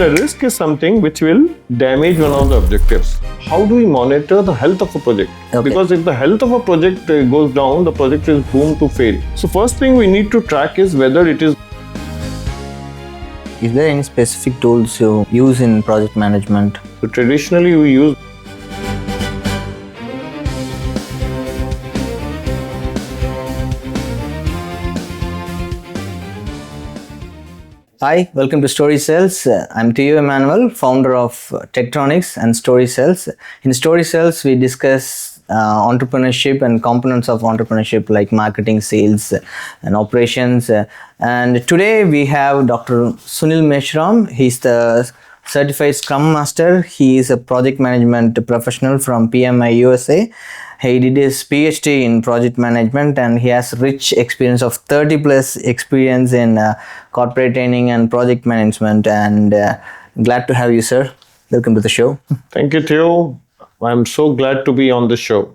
The risk is something which will damage one of the objectives. How do we monitor the health of a project? Okay. Because if the health of a project goes down, the project is doomed to fail. So first thing we need to track is whether it is. Is there any specific tools you use in project management? So traditionally we use. Hi, welcome to Story Cells. I'm Theo Immanuel, founder of Tectronics and Story Cells. In Story Cells, we discuss entrepreneurship and components of entrepreneurship like marketing, sales, and operations. And today we have Dr. Sunil Meshram. He's the certified Scrum Master. He is a project management professional from PMI USA. He did his PhD in project management and he has rich experience of 30 plus experience in corporate training and project management. And glad to have you, sir. Welcome to the show. Thank you, Theo. I'm so glad to be on the show.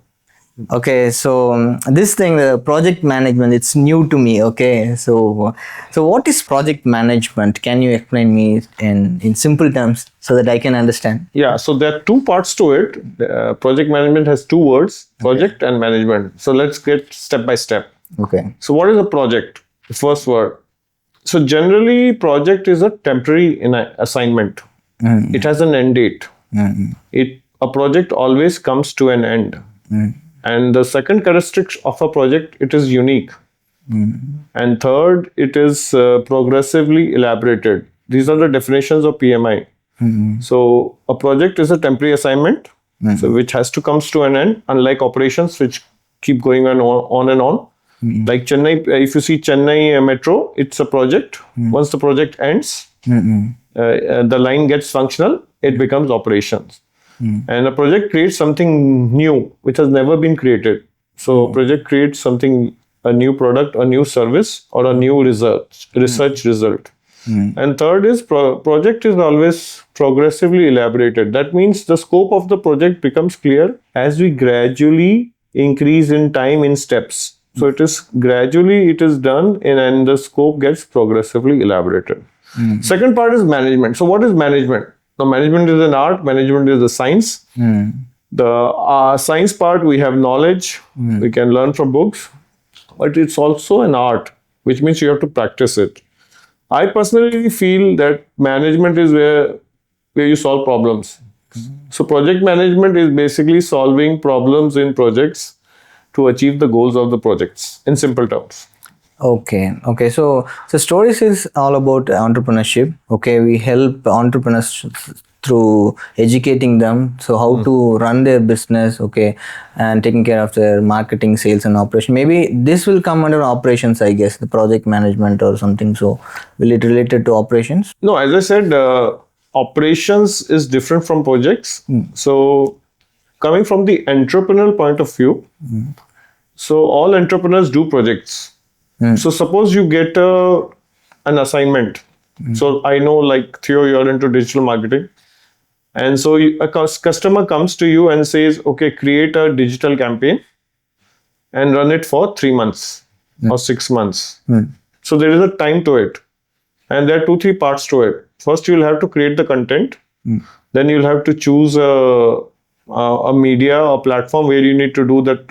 Okay, so this thing, the project management, it's new to me. Okay, so what is project management? Can you explain me in simple terms so that I can understand? Yeah, so there are two parts to it. Project management has two words, project and management. So let's get step by step. Okay. So what is a project? The first word. So generally, project is a temporary assignment. It has an end date. A project always comes to an end. And the second characteristic of a project, it is unique. And third, it is progressively elaborated. These are the definitions of PMI. So a project is a temporary assignment, so which has to come to an end, unlike operations which keep going on and on. Like Chennai, if you see Chennai Metro, it's a project. Once the project ends, the line gets functional, it becomes operations. And a project creates something new which has never been created. So project creates something, a new product, a new service, or a new research result. And third is project is always progressively elaborated. That means the scope of the project becomes clear as we gradually increase in time in steps. So it is gradually it is done and the scope gets progressively elaborated. Second part is management. So what is management? Now, management is an art, management is a science. The science part, we have knowledge, we can learn from books, but it's also an art, which means you have to practice it. I personally feel that management is where you solve problems. So project management is basically solving problems in projects to achieve the goals of the projects, in simple terms. Okay. So Stories is all about entrepreneurship. Okay, we help entrepreneurs through educating them, so how to run their business, okay, and taking care of their marketing, sales, and operation. Maybe this will come under operations, I guess, the project management or something. So will it related to operations? No, as I said, operations is different from projects. So coming from the entrepreneurial point of view, so all entrepreneurs do projects. So suppose you get an assignment. So I know, like Theo, you're into digital marketing. And so a customer comes to you and says, okay, create a digital campaign and run it for 3 months or 6 months. So there is a time to it. And there are 2-3 parts to it. First, you'll have to create the content. Then you'll have to choose a media or platform where you need to do that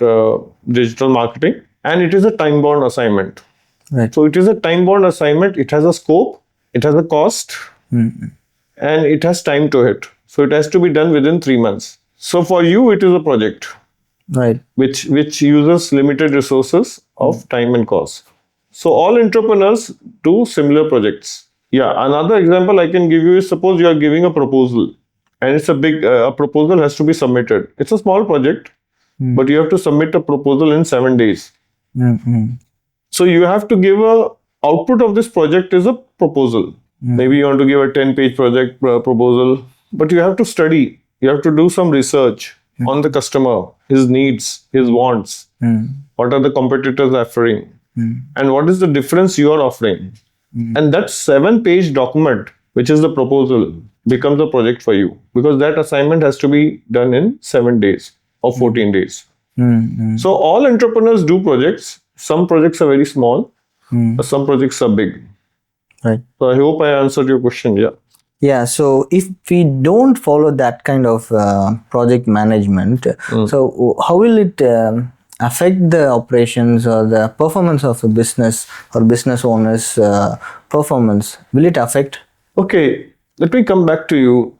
digital marketing. And it is a time-bound assignment. Right. So it is a time-bound assignment. It has a scope, it has a cost, and it has time to it. So it has to be done within 3 months. So for you, it is a project, right, which uses limited resources of time and cost. So all entrepreneurs do similar projects. Yeah, another example I can give you is, suppose you are giving a proposal, and it's a big a proposal has to be submitted. It's a small project, but you have to submit a proposal in 7 days. So you have to give a output of this project is a proposal. Maybe you want to give a 10-page project proposal, but you have to study. You have to do some research on the customer, his needs, his wants. What are the competitors offering? And what is the difference you are offering? And that 7-page document, which is the proposal, becomes a project for you, because that assignment has to be done in 7 days or 14 days. So all entrepreneurs do projects. Some projects are very small, some projects are big. Right. So I hope I answered your question. Yeah. Yeah, so if we don't follow that kind of project management, so how will it affect the operations or the performance of a business or business owners' performance? Will it affect? Okay, let me come back to you.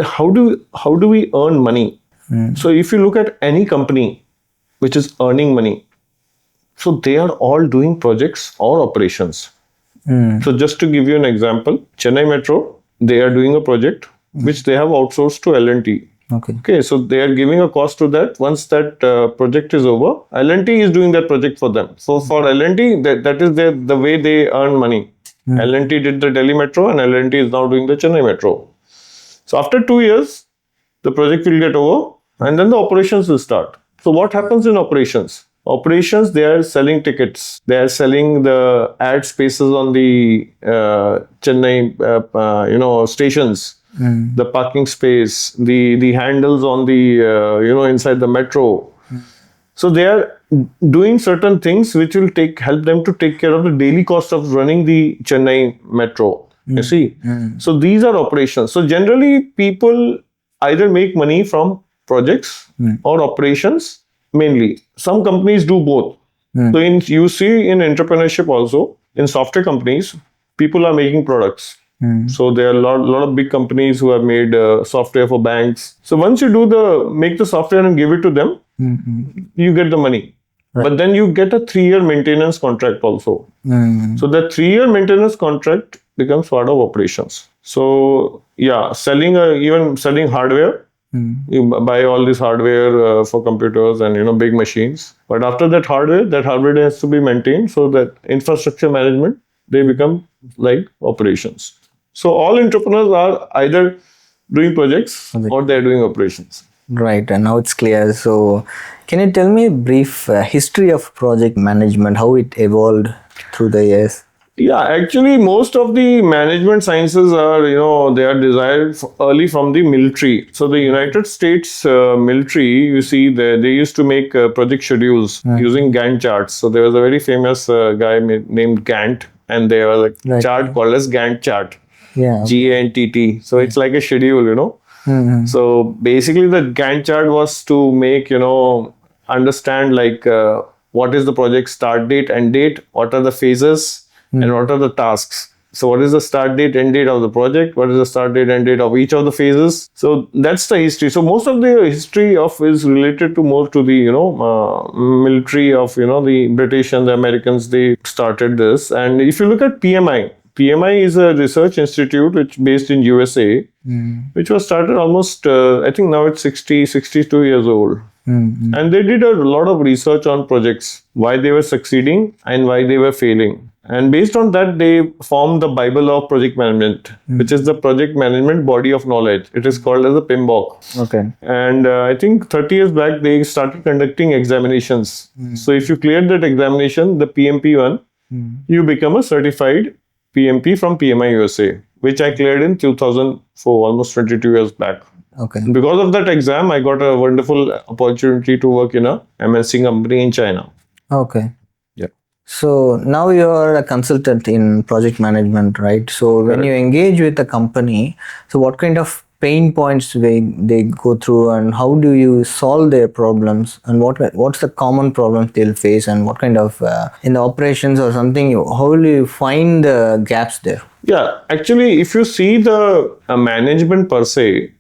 How do we earn money? So if you look at any company which is earning money, so they are all doing projects or operations. So just to give you an example, Chennai Metro, they are doing a project which they have outsourced to L&T. Okay. Okay, so they are giving a cost to that. Once that project is over, L&T is doing that project for them. So for L&T, that is the way they earn money. L&T did the Delhi Metro and L&T is now doing the Chennai Metro. So after 2 years, the project will get over and then the operations will start. So what happens in operations? Operations, they are selling tickets. They are selling the ad spaces on the Chennai, stations, the parking space, the handles on the, inside the metro. So they are doing certain things which will help them to take care of the daily cost of running the Chennai metro. You see, so these are operations. So generally, people either make money from projects or operations mainly. Some companies do both. So you see in entrepreneurship also, in software companies, people are making products. So there are a lot of big companies who have made software for banks. So once you make the software and give it to them, you get the money. But then you get a 3-year maintenance contract also. So that 3-year maintenance contract becomes part of operations. So yeah, even selling hardware. You buy all this hardware for computers and big machines. But after that hardware has to be maintained. So that infrastructure management, they become like operations. So all entrepreneurs are either doing projects or they're doing operations. Right, and now it's clear. So, can you tell me a brief history of project management, how it evolved through the years? Yeah, actually, most of the management sciences are, they are derived early from the military. So the United States military, you see, they used to make project schedules using Gantt charts. So there was a very famous guy named Gantt, and there was a chart called as Gantt chart. Yeah. GANTT. So it's like a schedule. So basically the Gantt chart was to make, understand what is the project start date, end date, what are the phases and what are the tasks. So what is the start date, end date of the project? What is the start date, end date of each of the phases? So that's the history. So most of the history is related to more to the, military of, the British and the Americans. They started this. And if you look at PMI is a research institute which based in USA, which was started almost, I think now it's 62 years old. And they did a lot of research on projects, why they were succeeding and why they were failing. And based on that, they formed the Bible of project management, which is the project management body of knowledge. It is called as the PMBOK. Okay. And I think 30 years back, they started conducting examinations. So if you cleared that examination, the PMP one, you become a certified PMP from PMI USA, which I cleared in 2004, almost 22 years back. Okay. Because of that exam, I got a wonderful opportunity to work in a MNC company in China. Okay. Yeah. So now you're a consultant in project management, right? So when you engage with a company, so what kind of pain points they go through and how do you solve their problems and what's the common problems they'll face and what kind of in the operations or something, how will you find the gaps there? Yeah, actually, if you see the management per se,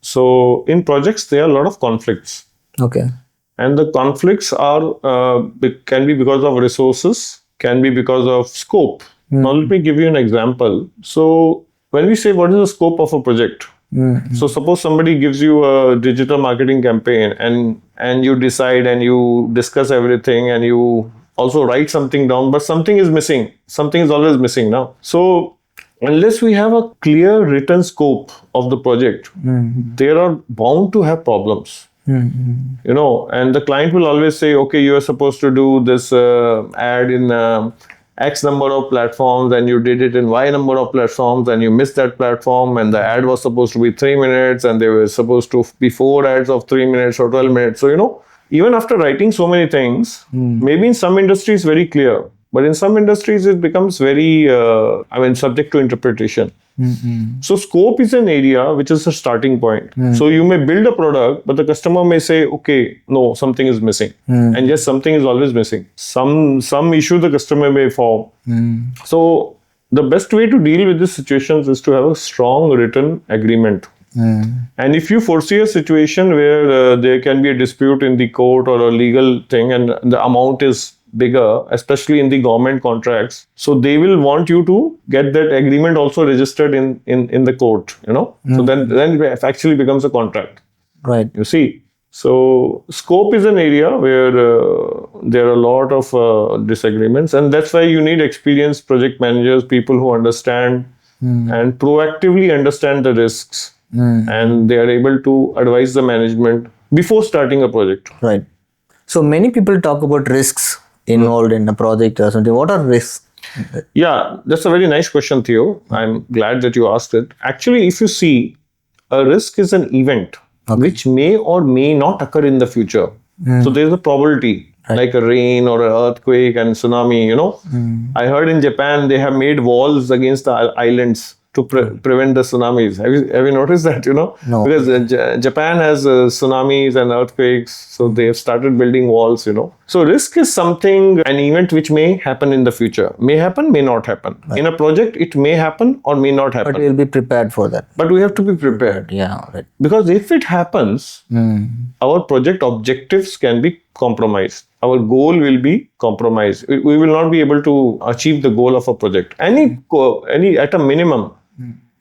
so in projects, there are a lot of conflicts. Okay. And the conflicts can be because of resources, can be because of scope. Now, let me give you an example. So when we say what is the scope of a project, so suppose somebody gives you a digital marketing campaign and you decide and you discuss everything and you also write something down, but something is missing. Something is always missing now. So unless we have a clear written scope of the project, there are bound to have problems. And the client will always say, okay, you are supposed to do this ad in X number of platforms and you did it in Y number of platforms and you missed that platform and the ad was supposed to be 3 minutes and there were supposed to be 4 ads of 3 minutes or 12 minutes. So, even after writing so many things, maybe in some industries very clear, but in some industries it becomes very, subject to interpretation. So scope is an area which is a starting point. So you may build a product, but the customer may say, okay, no, something is missing. And yes, something is always missing. Some issue the customer may form. So the best way to deal with these situations is to have a strong written agreement. And if you foresee a situation where there can be a dispute in the court or a legal thing and the amount is bigger, especially in the government contracts, so they will want you to get that agreement also registered in the court, So then it actually becomes a contract. Right. You see. So scope is an area where there are a lot of disagreements, and that's why you need experienced project managers, people who understand and proactively understand the risks. And they are able to advise the management before starting a project. Right. So many people talk about risks involved in a project or something. What are risks? Yeah, that's a very nice question, Theo. I'm glad that you asked it. Actually, if you see, a risk is an event which may or may not occur in the future. So there's a probability, like a rain or an earthquake and tsunami, I heard in Japan they have made walls against the islands to prevent the tsunamis. Have you noticed that, No. Because Japan has tsunamis and earthquakes, so they have started building walls, So risk is something, an event which may happen in the future. May happen, may not happen. Right. In a project, it may happen or may not happen. But we'll be prepared for that. But we have to be prepared. Yeah, right. Because if it happens, our project objectives can be compromised. Our goal will be compromised. We will not be able to achieve the goal of a project. Any at a minimum,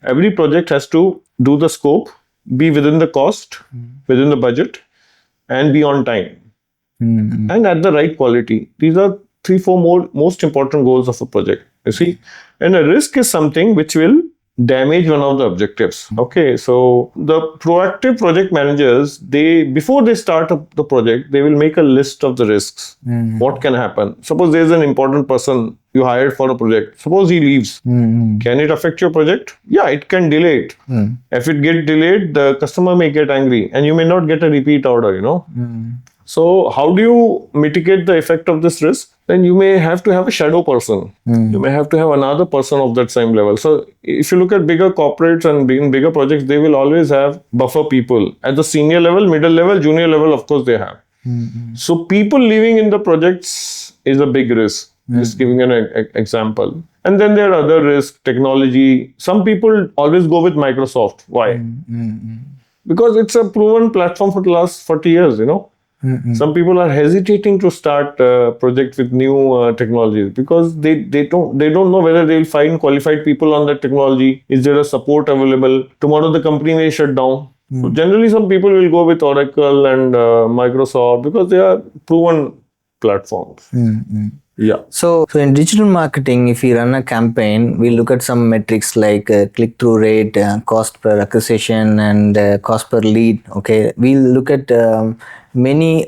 every project has to do the scope, be within the cost, within the budget, and be on time. And at the right quality. These are 3-4 most important goals of a project. You see, and a risk is something which will damage one of the objectives. Okay, so the proactive project managers, before they start the project, they will make a list of the risks. What can happen? Suppose there is an important person you hired for a project. Suppose he leaves. Can it affect your project? Yeah, it can delay it. If it gets delayed, the customer may get angry and you may not get a repeat order, So how do you mitigate the effect of this risk? Then you may have to have a shadow person. You may have to have another person of that same level. So if you look at bigger corporates and in bigger projects, they will always have buffer people. At the senior level, middle level, junior level, of course they have. So people living in the projects is a big risk. Just giving an example. And then there are other risks, technology. Some people always go with Microsoft. Why? Because it's a proven platform for the last 40 years, Some people are hesitating to start a project with new technologies because they don't know whether they'll find qualified people on that technology. Is there a support available? Tomorrow the company may shut down. So generally, some people will go with Oracle and Microsoft because they are proven platforms. Yeah. So in digital marketing, if we run a campaign, we look at some metrics like click-through rate, cost per acquisition, and cost per lead. Okay, we'll look at many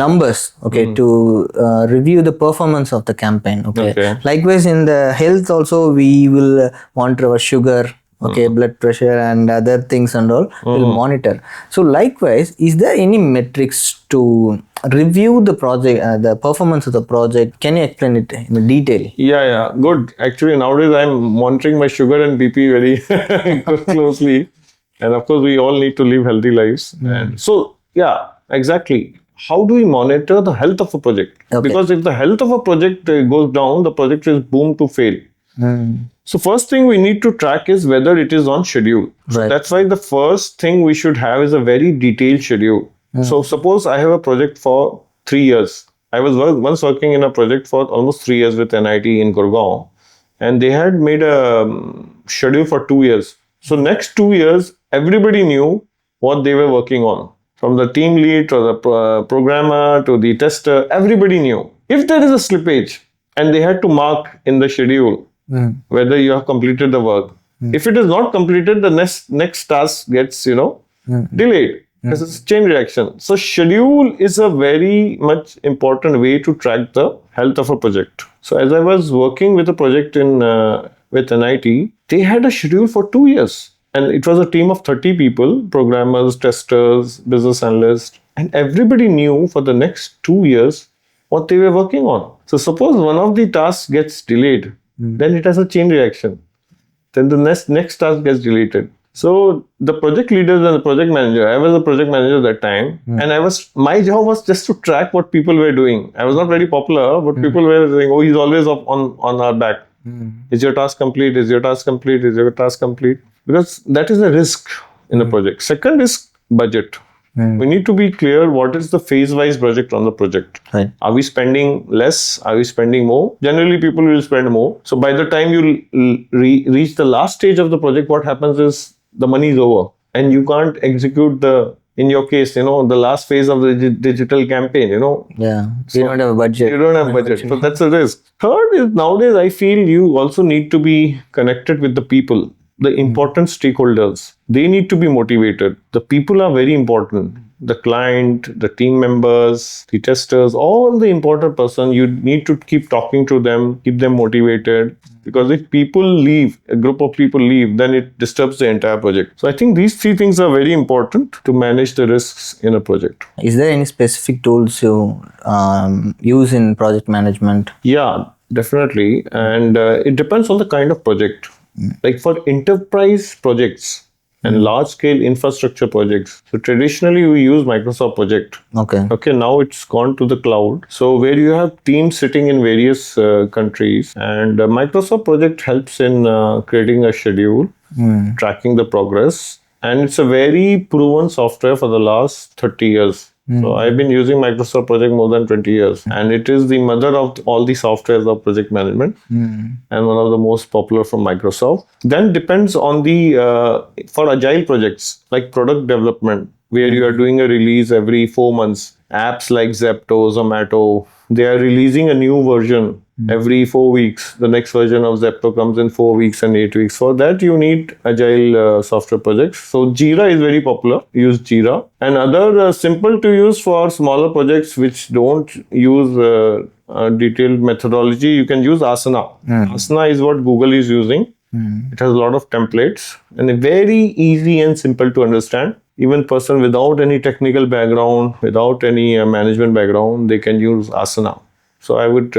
numbers. Okay, to review the performance of the campaign. Okay. Likewise, in the health also, we will monitor our sugar. Okay, blood pressure and other things and all will monitor. So likewise, is there any metrics to review the project, the performance of the project? Can you explain it in detail? Yeah, good. Actually, nowadays I'm monitoring my sugar and BP very closely, and of course we all need to live healthy lives. And so, yeah, exactly. How do we monitor the health of a project? Because if the health of a project goes down, the project is doomed to fail. So first thing we need to track is whether it is on schedule. So that's why the first thing we should have is a very detailed schedule. So suppose I have a project for 3 years. I was once working in a project for almost 3 years with NIT in Gurgaon, and they had made a schedule for 2 years. So next 2 years, everybody knew what they were working on. From the team lead to the programmer to the tester, everybody knew. If there is a slippage and they had to mark in the schedule whether you have completed the work. If it is not completed, the next task gets, delayed. This is chain reaction. So schedule is a very much important way to track the health of a project. So as I was working with a project with NIT, they had a schedule for 2 years. And it was a team of 30 people, programmers, testers, business analysts. And everybody knew for the next 2 years what they were working on. So suppose one of the tasks gets delayed, then it has a chain reaction. then the next task gets deleted. So the project leaders and the project manager, I was a project manager at that time, and my job was just to track what people were doing. I was not very popular, but people were saying, "Oh, he's always up on our back. Is your task complete? Is your task complete? Is your task complete?" Because that is a risk in the project. Second is budget. We need to be clear what is the phase-wise project on the project. Right. Are we spending less? Are we spending more? Generally, people will spend more. So by the time you reach the last stage of the project, what happens is the money is over and you can't execute in your case, the last phase of the digital campaign, Yeah. So you don't have a budget. You don't have budget. So that's a risk. Third is nowadays, I feel you also need to be connected with the people. The important stakeholders, they need to be motivated. The people are very important. The client, the team members, the testers, all the important person, you need to keep talking to them, keep them motivated. Because if people leave, a group of people leave, then it disturbs the entire project. So I think these three things are very important to manage the risks in a project. Is there any specific tools you use in project management? Yeah, definitely. And it depends on the kind of project. Like for enterprise projects and large-scale infrastructure projects, so traditionally we use Microsoft Project. Okay, now it's gone to the cloud. So where you have teams sitting in various countries, and Microsoft Project helps in creating a schedule, tracking the progress, and it's a very proven software for the last 30 years. So I've been using Microsoft Project more than 20 years, and it is the mother of all the softwares of project management and one of the most popular from Microsoft. Then depends on for agile projects like product development, where you are doing a release every 4 months. Apps like Zepto, Zomato, they are releasing a new version every 4 weeks. The next version of Zepto comes in 4 weeks and 8 weeks. For that, you need agile software projects. So Jira is very popular. Use Jira. And other simple to use for smaller projects which don't use detailed methodology, you can use Asana. Asana is what Google is using. It has a lot of templates and very easy and simple to understand. Even person without any technical background, without any management background, they can use Asana. So I would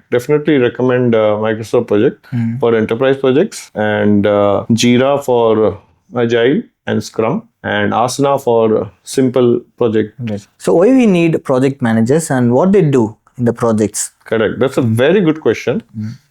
definitely recommend Microsoft Project for enterprise projects, and Jira for Agile and Scrum, and Asana for simple project. So why we need project managers and what they do in the projects? Correct. That's a very good question.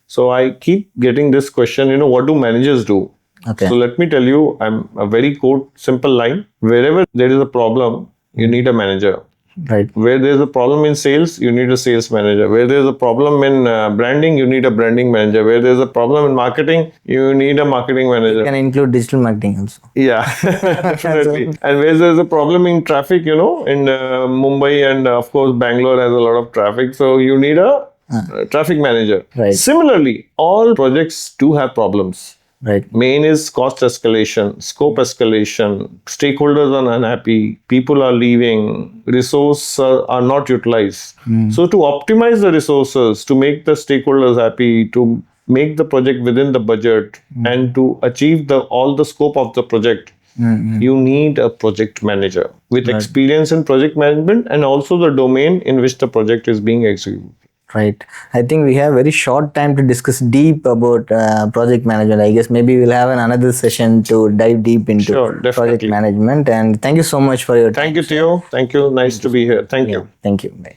So I keep getting this question, what do managers do? Okay. So let me tell you, I'm a very simple line. Wherever there is a problem, you need a manager. Right. Where there's a problem in sales, you need a sales manager. Where there's a problem in branding, you need a branding manager. Where there's a problem in marketing, you need a marketing manager. You can include digital marketing also. Yeah, definitely. And where there's a problem in traffic, in Mumbai and of course Bangalore has a lot of traffic. So you need a traffic manager. Right. Similarly, all projects do have problems. Right. Main is cost escalation, scope escalation, stakeholders are unhappy, people are leaving, resources are not utilized. So to optimize the resources, to make the stakeholders happy, to make the project within the budget and to achieve all the scope of the project, you need a project manager with experience in project management and also the domain in which the project is being executed. Right. I think we have very short time to discuss deep about project management. I guess maybe we'll have another session to dive deep into project management. And thank you so much for your time. Thank you, Theo. Thank you. Nice to be here. Thank you. Thank you. Bye.